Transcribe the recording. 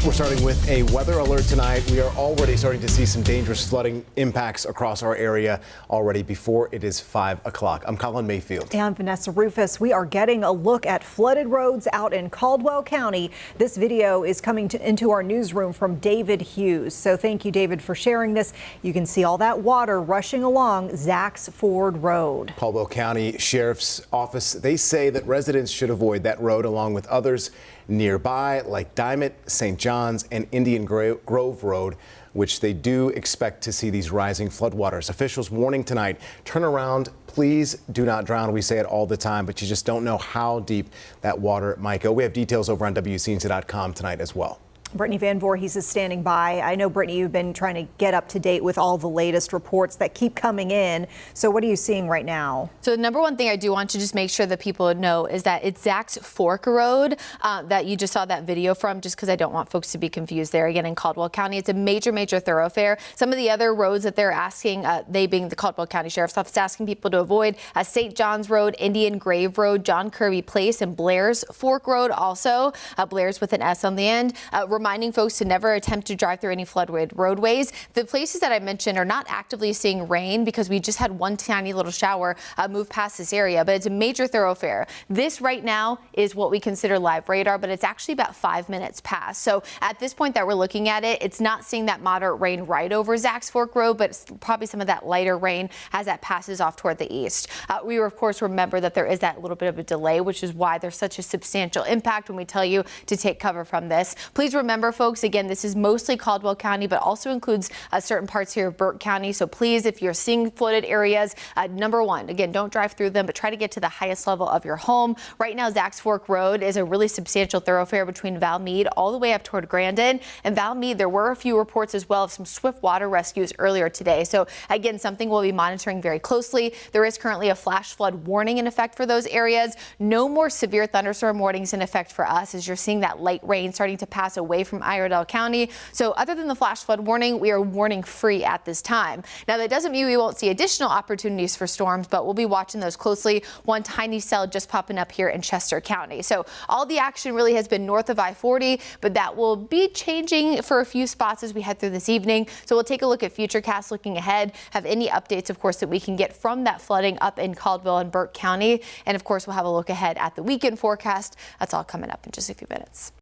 We're starting with a weather alert tonight. We are already starting to see some dangerous flooding impacts across our area already before it is 5 o'clock. I'm Colin Mayfield. And I'm Vanessa Rufus. We are getting a look at flooded roads out in Caldwell County. This video is coming into our newsroom from David Hughes. So thank you, David, for sharing this. You can see all that water rushing along Zacks Ford Road. Caldwell County Sheriff's Office, they say that residents should avoid that road along with others nearby like Diamond, St. John's and Indian Grove Road, which they do expect to see these rising floodwaters. Officials warning tonight, turn around, please do not drown. We say it all the time, but you just don't know how deep that water might go. We have details over on WCNC.com tonight as well. Brittany Van Voorhees is standing by. I know, Brittany, you've been trying to get up to date with all the latest reports that keep coming in. So what are you seeing right now? So the number one thing I do want to just make sure that people know is that it's Zacks Fork Road that you just saw that video from, just because I don't want folks to be confused there. Again, in Caldwell County, it's a major thoroughfare. Some of the other roads that they're asking, they being the Caldwell County Sheriff's Office, asking people to avoid St. John's Road, Indian Grove Road, John Kirby Place, and Blair's Fork Road also. Blair's with an S on the end. Reminding folks to never attempt to drive through any flooded roadways. The places that I mentioned are not actively seeing rain because we just had one tiny little shower move past this area, but it's a major thoroughfare. This right now is what we consider live radar, but it's actually about 5 minutes past. So at this point that we're looking at it, it's not seeing that moderate rain right over Zacks Fork Road, but it's probably some of that lighter rain as that passes off toward the east. We of course remember that there is that little bit of a delay, which is why there's such a substantial impact when we tell you to take cover from this. Please remember, folks, again, this is mostly Caldwell County, but also includes certain parts here of Burke County. So please, if you're seeing flooded areas, number one, again, don't drive through them, but try to get to the highest level of your home. Right now, Zacks Fork Road is a really substantial thoroughfare between Valmead all the way up toward Grandin. And Valmead, there were a few reports as well of some swift water rescues earlier today. So again, something we'll be monitoring very closely. There is currently a flash flood warning in effect for those areas. No more severe thunderstorm warnings in effect for us as you're seeing that light rain starting to pass away from Iredell County. So other than the flash flood warning, we are warning free at this time. Now that doesn't mean we won't see additional opportunities for storms, but we'll be watching those closely. One tiny cell just popping up here in Chester County. So all the action really has been north of I-40, but that will be changing for a few spots as we head through this evening. So we'll take a look at futurecasts looking ahead, have any updates, of course, that we can get from that flooding up in Caldwell and Burke County. And of course, we'll have a look ahead at the weekend forecast. That's all coming up in just a few minutes.